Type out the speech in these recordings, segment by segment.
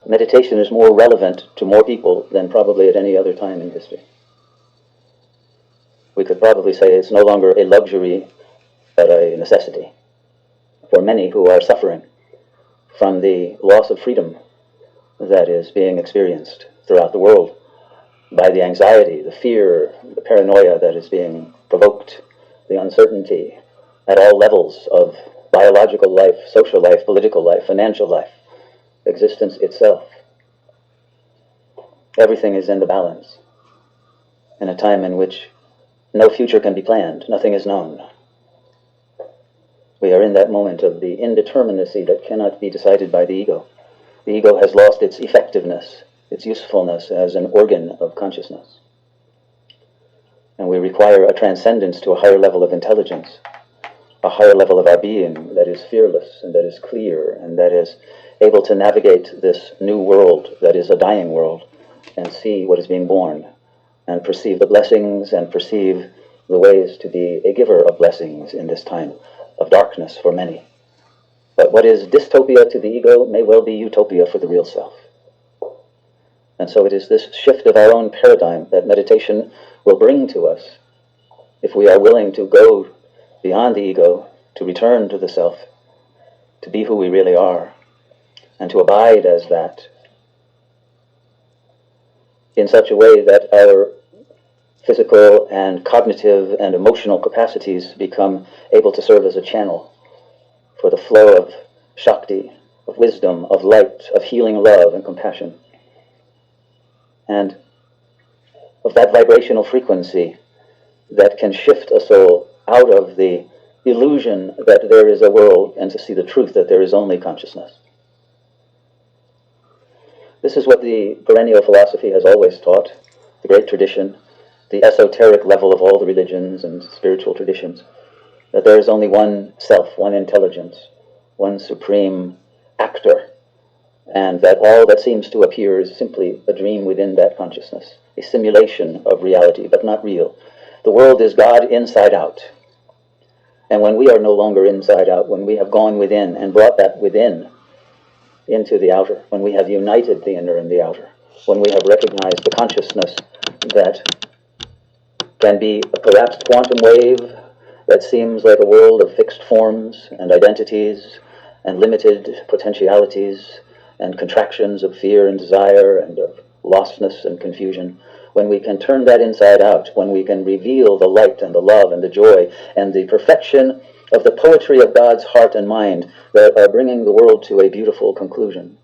meditation is more relevant to more people than probably at any other time in history. We could probably say it's no longer a luxury, but a necessity for many who are suffering from the loss of freedom that is being experienced throughout the world by the anxiety, the fear, the paranoia that is being provoked, the uncertainty at all levels of biological life, social life, political life, financial life, existence itself. Everything is in the balance in a time in which no future can be planned, nothing is known. We are in that moment of the indeterminacy that cannot be decided by the ego. The ego has lost its effectiveness, its usefulness as an organ of consciousness. And we require a transcendence to a higher level of intelligence, a higher level of our being that is fearless and that is clear and that is able to navigate this new world that is a dying world and see what is being born and perceive the blessings and perceive the ways to be a giver of blessings in this time of darkness for many. But what is dystopia to the ego may well be utopia for the real self. And so it is this shift of our own paradigm that meditation will bring to us if we are willing to go beyond the ego, to return to the self, to be who we really are, and to abide as that in such a way that our physical and cognitive and emotional capacities become able to serve as a channel for the flow of Shakti, of wisdom, of light, of healing love and compassion, and of that vibrational frequency that can shift a soul out of the illusion that there is a world and to see the truth that there is only consciousness. This is what the perennial philosophy has always taught, the great tradition, the esoteric level of all the religions and spiritual traditions, that there is only one self, one intelligence, one supreme actor, and that all that seems to appear is simply a dream within that consciousness, a simulation of reality, but not real. The world is God inside out. And when we are no longer inside out, when we have gone within and brought that within into the outer, when we have united the inner and the outer, when we have recognized the consciousness that can be a collapsed quantum wave that seems like a world of fixed forms and identities and limited potentialities and contractions of fear and desire and of lostness and confusion, when we can turn that inside out, when we can reveal the light and the love and the joy and the perfection of the poetry of God's heart and mind that are bringing the world to a beautiful conclusion,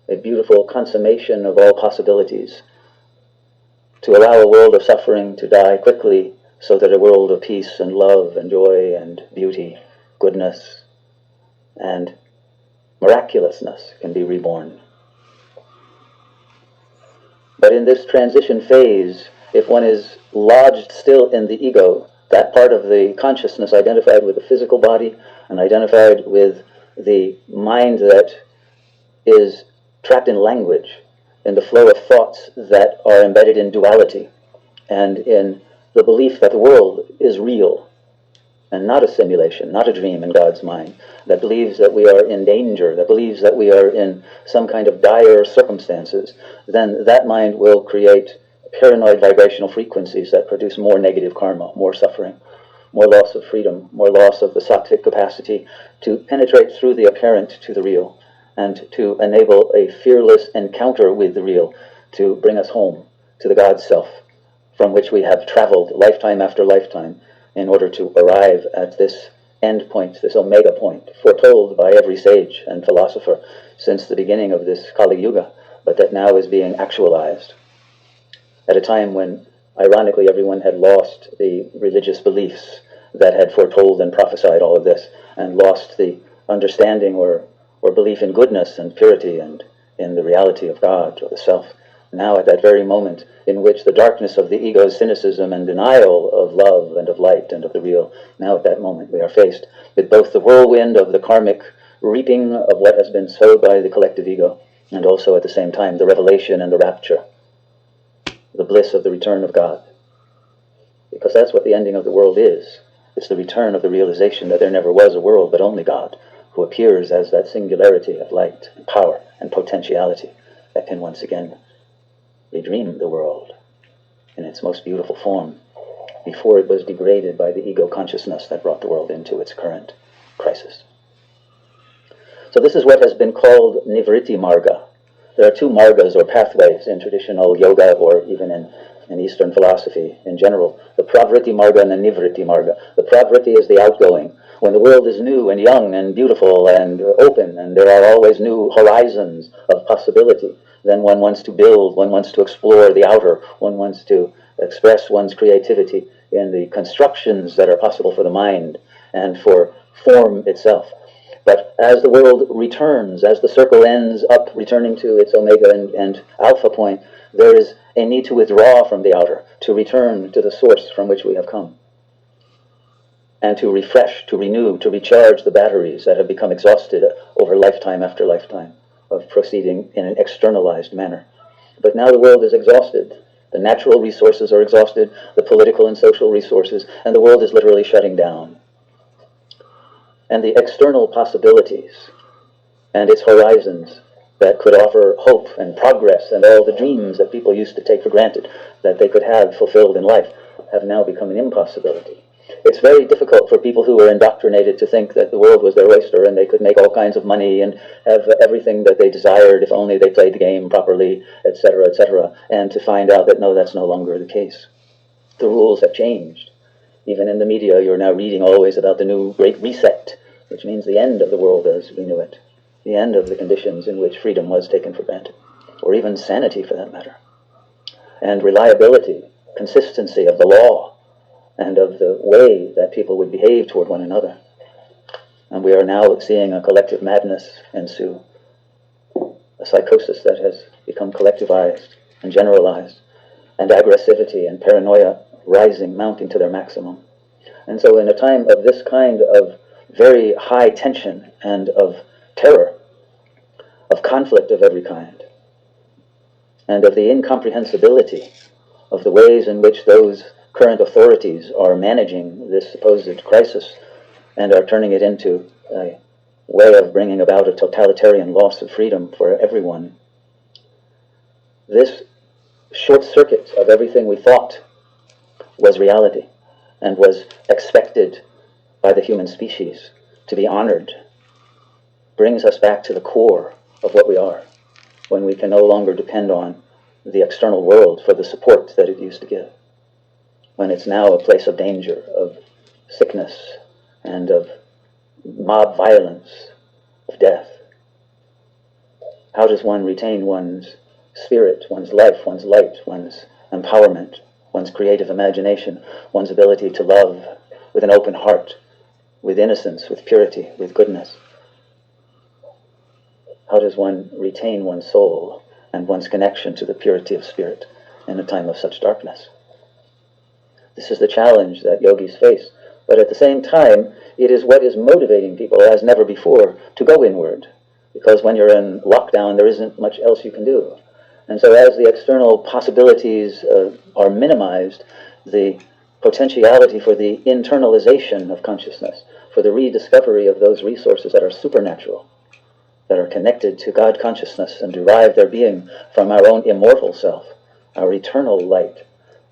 a beautiful consummation of all possibilities, to allow a world of suffering to die quickly so that a world of peace and love and joy and beauty, goodness and miraculousness can be reborn. But in this transition phase, if one is lodged still in the ego, that part of the consciousness identified with the physical body and identified with the mind that is trapped in language, in the flow of thoughts that are embedded in duality and in the belief that the world is real and not a simulation, not a dream in God's mind, that believes that we are in danger, that believes that we are in some kind of dire circumstances, then that mind will create paranoid vibrational frequencies that produce more negative karma, more suffering, more loss of freedom, more loss of the sattvic capacity to penetrate through the apparent to the real, and to enable a fearless encounter with the real, to bring us home to the God self, from which we have traveled lifetime after lifetime in order to arrive at this end point, this omega point, foretold by every sage and philosopher since the beginning of this Kali Yuga, but that now is being actualized at a time when, ironically, everyone had lost the religious beliefs that had foretold and prophesied all of this, and lost the understanding or belief in goodness and purity and in the reality of God or the self. Now at that very moment in which the darkness of the ego's cynicism and denial of love and of light and of the real, now at that moment we are faced with both the whirlwind of the karmic reaping of what has been sowed by the collective ego, and also at the same time the revelation and the rapture, the bliss of the return of God. Because that's what the ending of the world is. It's the return of the realization that there never was a world but only God, who appears as that singularity of light and power and potentiality that can once again redream the world in its most beautiful form before it was degraded by the ego consciousness that brought the world into its current crisis. So this is what has been called Nivritti Marga. There are two margas or pathways in traditional yoga or even in Eastern philosophy in general, the Pravritti Marga and the Nivritti Marga. The Pravritti is the outgoing, when the world is new and young and beautiful and open, and there are always new horizons of possibility. Then one wants to build, one wants to explore the outer, one wants to express one's creativity in the constructions that are possible for the mind and for form itself. But as the world returns, as the circle ends up, returning to its omega and alpha point, there is a need to withdraw from the outer, to return to the source from which we have come, and to refresh, to renew, to recharge the batteries that have become exhausted over lifetime after lifetime of proceeding in an externalized manner. But now the world is exhausted. The natural resources are exhausted, the political and social resources, and the world is literally shutting down. And the external possibilities and its horizons that could offer hope and progress and all the dreams that people used to take for granted that they could have fulfilled in life have now become an impossibility. It's very difficult for people who were indoctrinated to think that the world was their oyster and they could make all kinds of money and have everything that they desired if only they played the game properly, etc., and to find out that no, that's no longer the case. The rules have changed. Even in the media, you're now reading always about the new Great Reset, which means the end of the world as we knew it, the end of the conditions in which freedom was taken for granted, or even sanity for that matter, and reliability, consistency of the law, and of the way that people would behave toward one another. And we are now seeing a collective madness ensue, a psychosis that has become collectivized and generalized, and aggressivity and paranoia rising, mounting to their maximum. And so in a time of this kind of very high tension and of terror, of conflict of every kind, and of the incomprehensibility of the ways in which those current authorities are managing this supposed crisis and are turning it into a way of bringing about a totalitarian loss of freedom for everyone. This short circuit of everything we thought was reality and was expected by the human species to be honored brings us back to the core of what we are, when we can no longer depend on the external world for the support that it used to give, when it's now a place of danger, of sickness, and of mob violence, of death. How does one retain one's spirit, one's life, one's light, one's empowerment, one's creative imagination, one's ability to love with an open heart, with innocence, with purity, with goodness? How does one retain one's soul and one's connection to the purity of spirit in a time of such darkness? This is the challenge that yogis face, but at the same time, it is what is motivating people as never before to go inward, because when you're in lockdown, there isn't much else you can do. And so as the external possibilities are minimized, the potentiality for the internalization of consciousness, for the rediscovery of those resources that are supernatural, that are connected to God consciousness and derive their being from our own immortal self, our eternal light,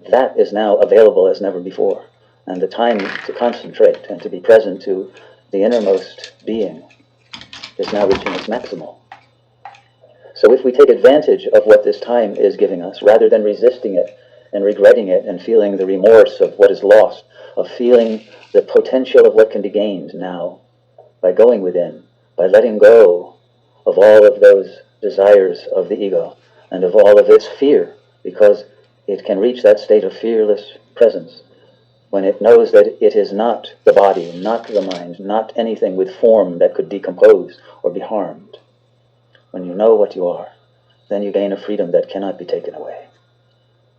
that is now available as never before. And the time to concentrate and to be present to the innermost being is now reaching its maximal. So if we take advantage of what this time is giving us, rather than resisting it and regretting it and feeling the remorse of what is lost, of feeling the potential of what can be gained now, by going within, by letting go of all of those desires of the ego and of all of its fear, because it can reach that state of fearless presence when it knows that it is not the body, not the mind, not anything with form that could decompose or be harmed. When you know what you are, then you gain a freedom that cannot be taken away.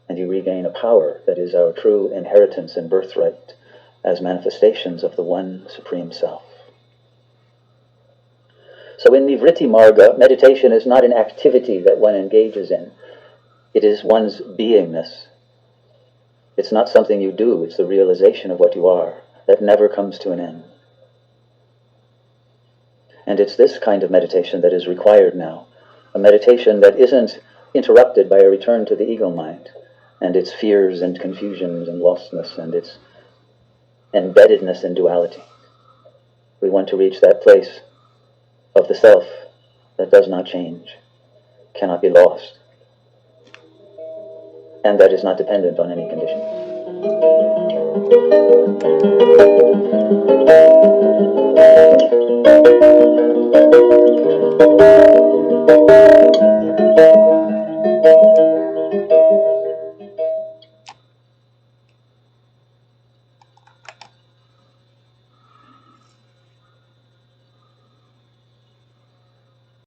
And you regain a power that is our true inheritance and birthright as manifestations of the one Supreme Self. So in Nivritti Marga, meditation is not an activity that one engages in. It is one's beingness. It's not something you do, it's the realization of what you are that never comes to an end. And it's this kind of meditation that is required now, a meditation that isn't interrupted by a return to the ego mind and its fears and confusions and lostness and its embeddedness in duality. We want to reach that place of the self that does not change, cannot be lost, and that is not dependent on any conditions.